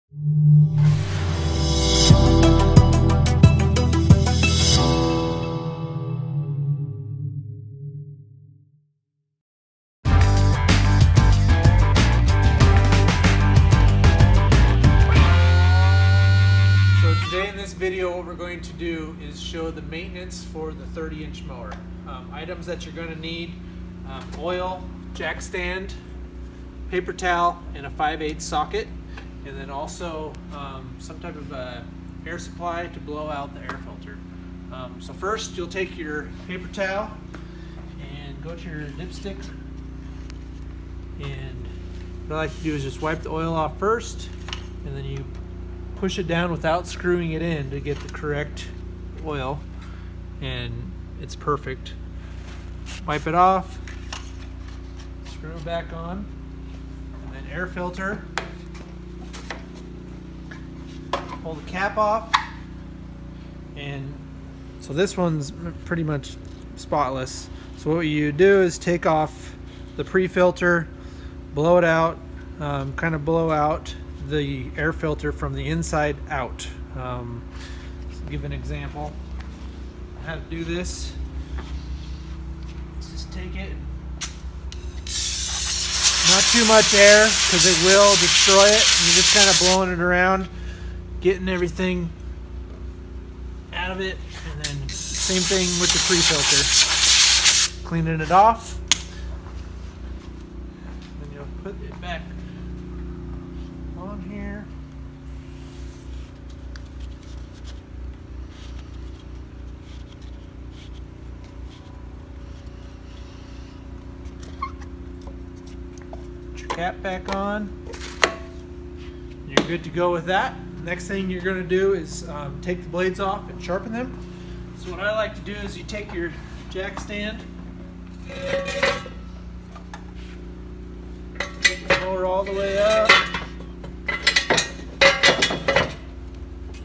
Today in this video, what we're going to do is show the maintenance for the 30-inch mower. Items that you're going to need: oil, jack stand, paper towel, and a 5/8 socket, and then also some type of air supply to blow out the air filter. So first, you'll take your paper towel and go to your dipstick, and what I like to do is just wipe the oil off first, and then you push it down without screwing it in to get the correct oil, and it's perfect. Wipe it off, screw it back on, and then air filter. Pull the cap off, and so this one's pretty much spotless. So what you do is take off the pre-filter, blow it out, kind of blow out the air filter from the inside out. To give an example how to do this, let's just take it, not too much air because it will destroy it. You're just kind of blowing it around, getting everything out of it, and then same thing with the pre-filter, cleaning it off. Then you'll put it back on here. Put your cap back on. You're good to go with that. Next thing you're going to do is take the blades off and sharpen them. So what I like to do is you take your jack stand, take the mower all the way up,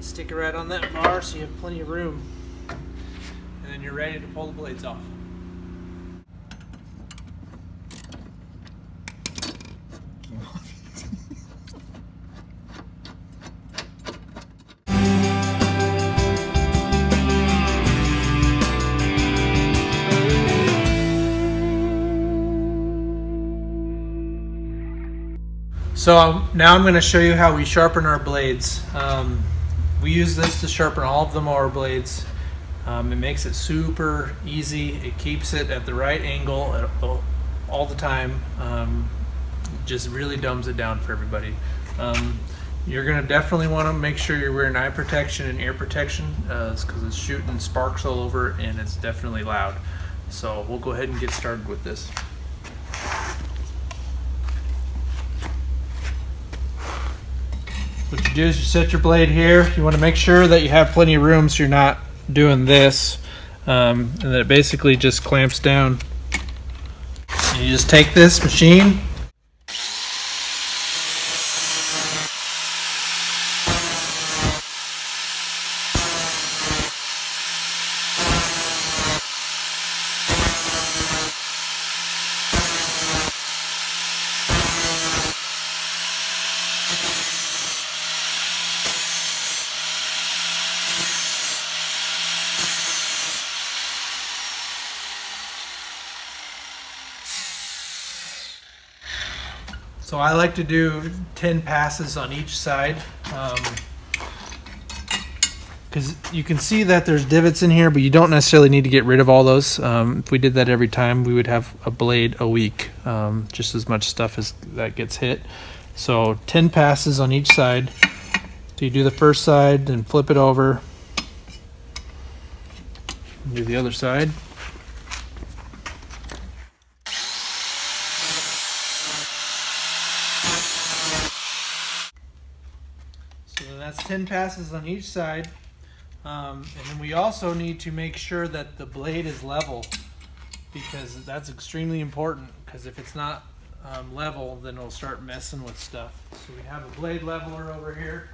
stick it right on that bar so you have plenty of room, and then you're ready to pull the blades off. So now I'm going to show you how we sharpen our blades. We use this to sharpen all of the mower blades. It makes it super easy. It keeps it at the right angle all the time. Just really dumbs it down for everybody. You're going to definitely want to make sure you're wearing eye protection and ear protection because it's shooting sparks all over and it's definitely loud. So we'll go ahead and get started with this. What you do is you set your blade here. You want to make sure that you have plenty of room so you're not doing this, and that it basically just clamps down. And you just take this machine, so I like to do 10 passes on each side because you can see that there's divots in here, but you don't necessarily need to get rid of all those. If we did that every time, we would have a blade a week, just as much stuff as that gets hit. So 10 passes on each side. So you do the first side, then flip it over, do the other side. So that's 10 passes on each side. And then we also need to make sure that the blade is level, because that's extremely important, because if it's not level, then it'll start messing with stuff. So we have a blade leveler over here.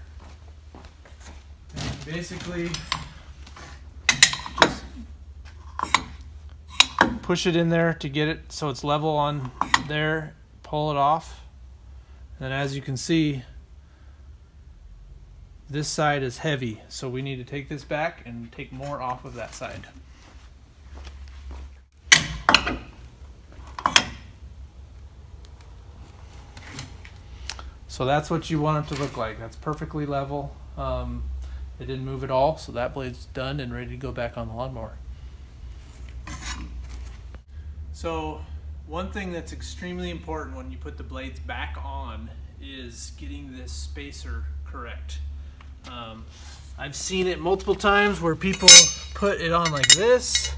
And basically just push it in there to get it so it's level on there, pull it off, and as you can see, this side is heavy, so we need to take this back and take more off of that side. So that's what you want it to look like. That's perfectly level. It didn't move at all, so that blade's done and ready to go back on the lawnmower. So one thing that's extremely important when you put the blades back on is getting this spacer correct. I've seen it multiple times where people put it on like this.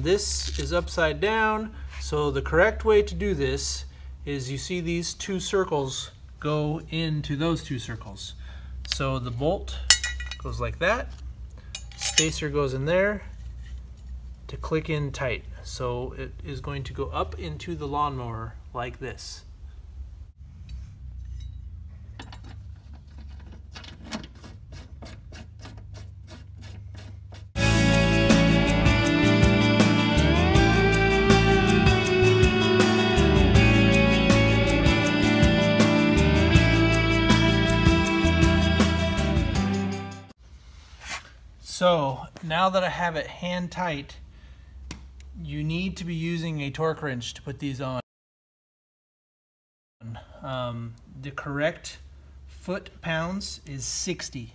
This is upside down, so the correct way to do this is you see these two circles go into those two circles. So the bolt goes like that, spacer goes in there to click in tight. So it is going to go up into the lawnmower like this. So now that I have it hand tight, you need to be using a torque wrench to put these on. The correct foot-pounds is 60,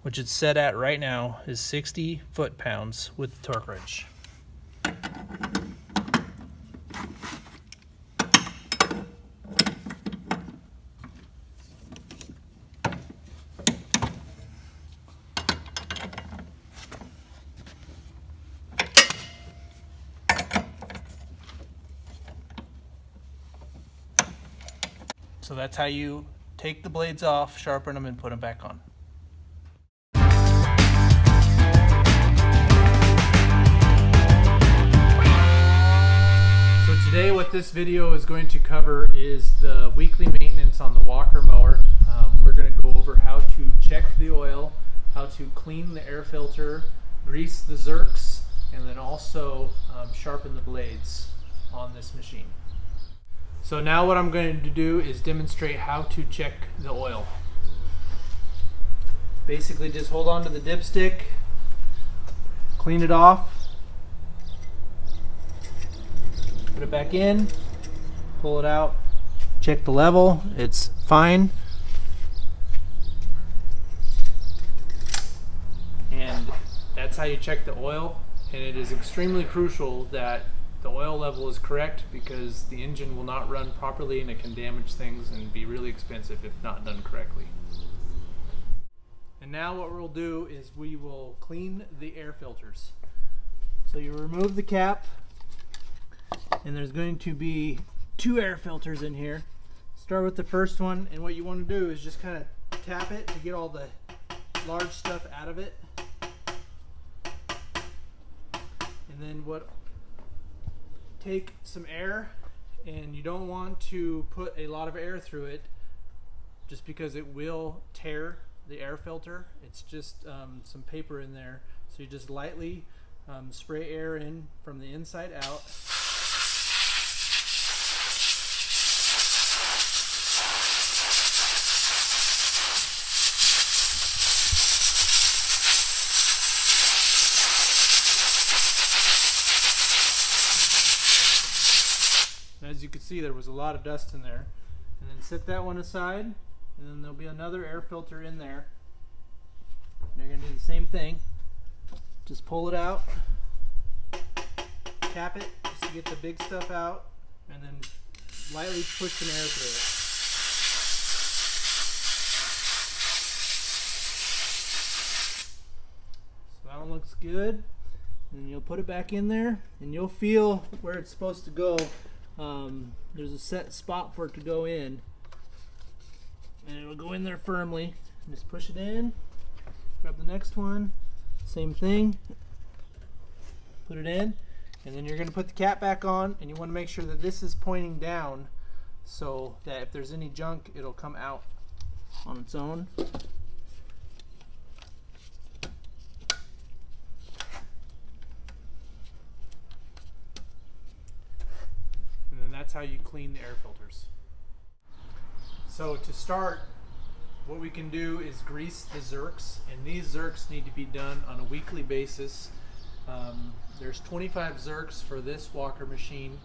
which it's set at right now is 60 foot-pounds with the torque wrench. So that's how you take the blades off, sharpen them, and put them back on. So today what this video is going to cover is the weekly maintenance on the Walker mower. We're going to go over how to check the oil, how to clean the air filter, grease the zerks, and then also sharpen the blades on this machine. So now what I'm going to do is demonstrate how to check the oil. Basically just hold on to the dipstick, clean it off, put it back in, pull it out, check the level, it's fine. And that's how you check the oil, and it is extremely crucial that the oil level is correct because the engine will not run properly and it can damage things and be really expensive if not done correctly. And now what we'll do is we will clean the air filters. So you remove the cap, and there's going to be two air filters in here. Start with the first one, and what you want to do is just kind of tap it to get all the large stuff out of it. And then take some air, and you don't want to put a lot of air through it just because it will tear the air filter. It's just some paper in there, so you just lightly spray air in from the inside out. As you can see, there was a lot of dust in there. And then set that one aside, and then there'll be another air filter in there. You're going to do the same thing. Just pull it out, tap it just to get the big stuff out, and then lightly push some air through it. So that one looks good. And then you'll put it back in there, and you'll feel where it's supposed to go. There's a set spot for it to go in, and it'll go in there firmly. Just push it in, grab the next one, same thing, put it in, and then you're going to put the cap back on, and you want to make sure that this is pointing down so that if there's any junk, it'll come out on its own. That's how you clean the air filters. So to start, what we can do is grease the zerks, and these zerks need to be done on a weekly basis. There's 25 zerks for this walker machine,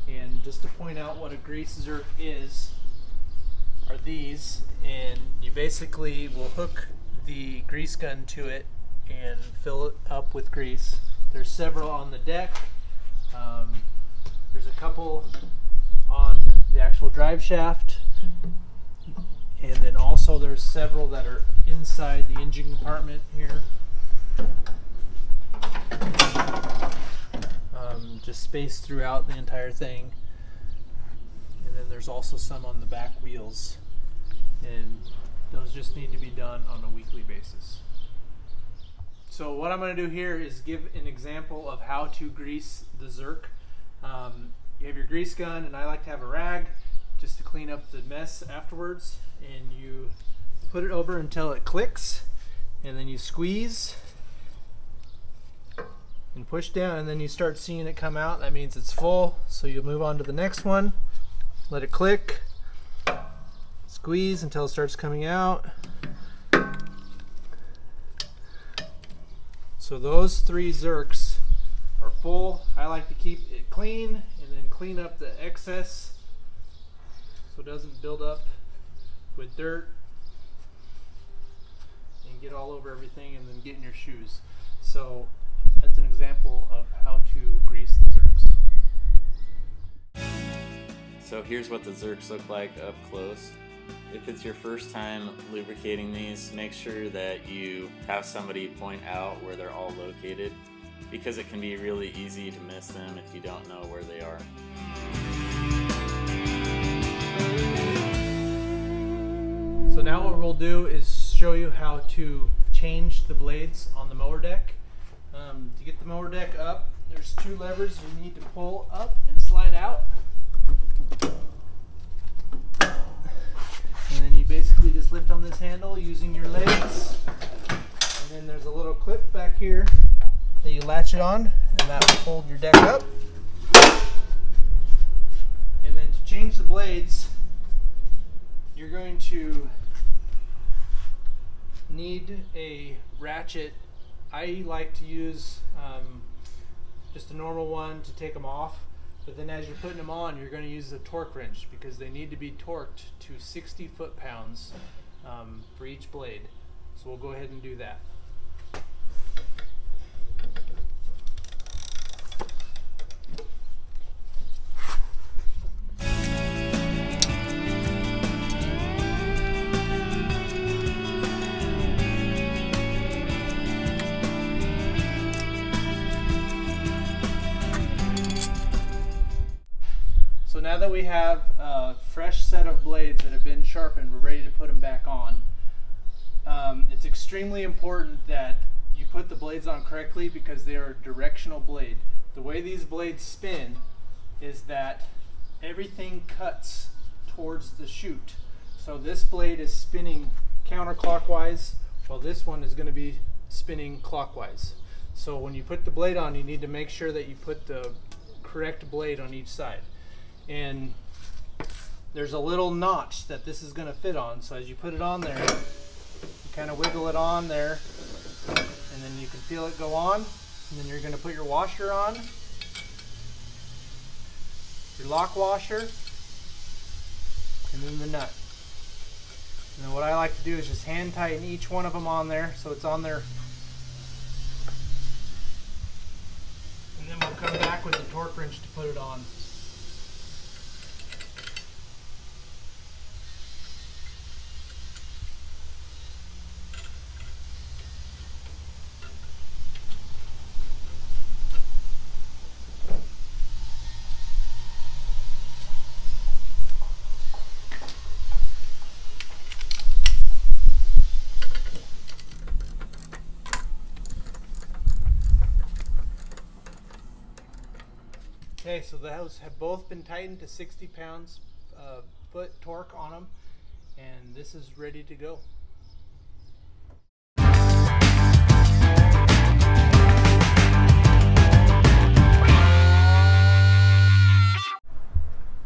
and just to point out what a grease zerk is, are these, and you basically will hook the grease gun to it and fill it up with grease. There's several on the deck. There's a couple on the actual drive shaft, and then also there's several that are inside the engine compartment here. Just spaced throughout the entire thing. And then there's also some on the back wheels, and those just need to be done on a weekly basis. So what I'm going to do here is give an example of how to grease the zerk. You have your grease gun, and I like to have a rag just to clean up the mess afterwards, and you put it over until it clicks, and then you squeeze and push down, and then you start seeing it come out. That means it's full, so you'll move on to the next one, let it click, squeeze until it starts coming out. So those 3 zerks are full. I like to keep it clean and then clean up the excess so it doesn't build up with dirt and get all over everything and then get in your shoes. So that's an example of how to grease the zerks. So here's what the zerks look like up close. If it's your first time lubricating these, make sure that you have somebody point out where they're all located, because it can be really easy to miss them if you don't know where they are. So now what we'll do is show you how to change the blades on the mower deck. To get the mower deck up, there's 2 levers you need to pull up and slide out. And then you basically just lift on this handle using your legs. And then there's a little clip back here that you latch it on, and that will hold your deck up. And then to change the blades, you're going to need a ratchet. I like to use just a normal one to take them off, but then as you're putting them on, you're going to use the torque wrench, because they need to be torqued to 60 foot-pounds for each blade. So we'll go ahead and do that. So now that we have a fresh set of blades that have been sharpened, we're ready to put them back on. It's extremely important that you put the blades on correctly, because they are a directional blade. The way these blades spin is that everything cuts towards the chute. So this blade is spinning counterclockwise, while this one is going to be spinning clockwise. So when you put the blade on, you need to make sure that you put the correct blade on each side. And there's a little notch that this is going to fit on, so as you put it on there, you kind of wiggle it on there, and then you can feel it go on, and then you're going to put your washer on, your lock washer, and then the nut. And then what I like to do is just hand tighten each one of them on there so it's on there, and then we'll come back with the torque wrench to put it on. Okay, so those have both been tightened to 60 pounds foot torque on them, and this is ready to go.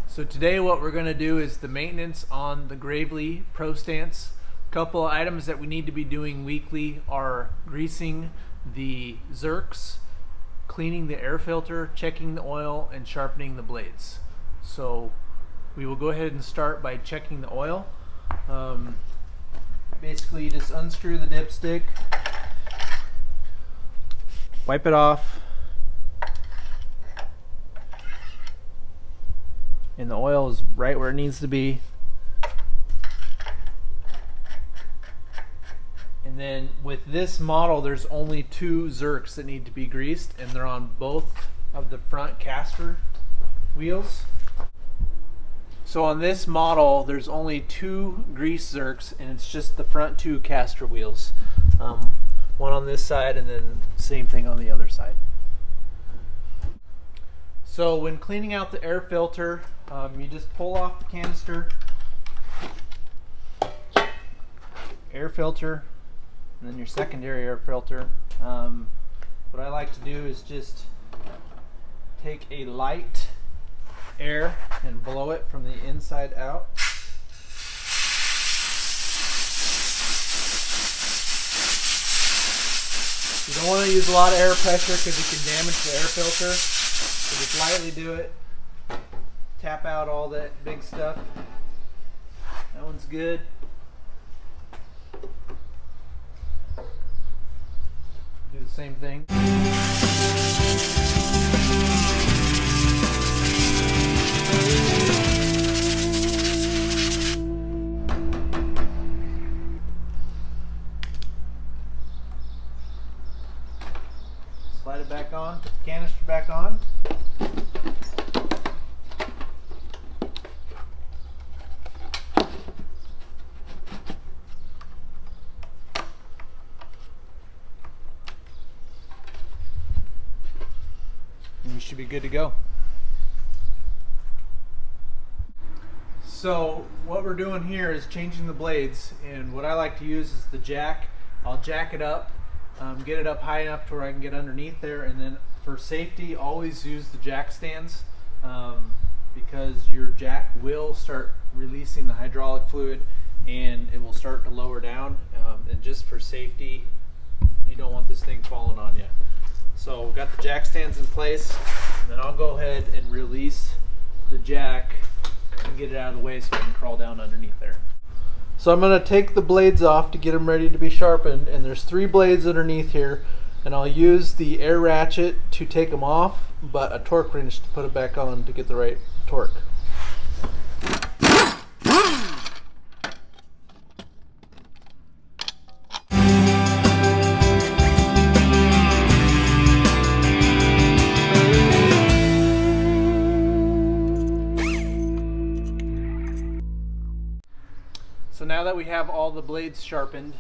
So today what we're going to do is the maintenance on the Gravely Pro Stance Couple of items that we need to be doing weekly are greasing the Zerks, cleaning the air filter, checking the oil, and sharpening the blades. So we will go ahead and start by checking the oil. Basically, you just unscrew the dipstick, wipe it off, and the oil is right where it needs to be. And then with this model, there's only 2 Zerks that need to be greased, and they're on both of the front caster wheels. So on this model, there's only 2 grease Zerks, and it's just the front 2 caster wheels. One on this side, and then same thing on the other side. So when cleaning out the air filter, you just pull off the canister, air filter, and then your secondary air filter. What I like to do is just take a light air and blow it from the inside out. You don't want to use a lot of air pressure because you can damage the air filter. So just lightly do it. Tap out all that big stuff. That one's good. Do the same thing. Slide it back on, put the canister back on. And you should be good to go. So what we're doing here is changing the blades, and what I like to use is the jack. I'll jack it up, get it up high enough to where I can get underneath there, and then for safety always use the jack stands, because your jack will start releasing the hydraulic fluid and it will start to lower down, and just for safety you don't want this thing falling on you. So we've got the jack stands in place, and then I'll go ahead and release the jack and get it out of the way so I can crawl down underneath there. So I'm going to take the blades off to get them ready to be sharpened, and there's 3 blades underneath here, and I'll use the air ratchet to take them off, but a torque wrench to put it back on to get the right torque. So now that we have all the blades sharpened,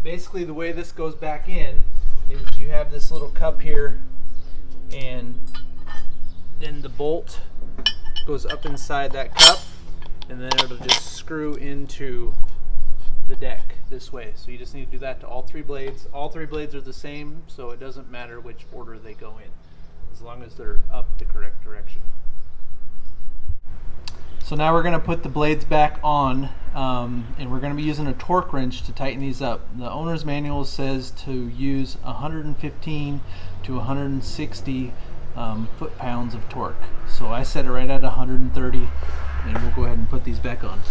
basically the way this goes back in is you have this little cup here, and then the bolt goes up inside that cup, and then it'll just screw into the deck this way. So you just need to do that to all 3 blades. All 3 blades are the same, so it doesn't matter which order they go in, as long as they're up the correct direction. So now we're going to put the blades back on, and we're going to be using a torque wrench to tighten these up. The owner's manual says to use 115 to 160 foot-pounds of torque. So I set it right at 130, and we'll go ahead and put these back on.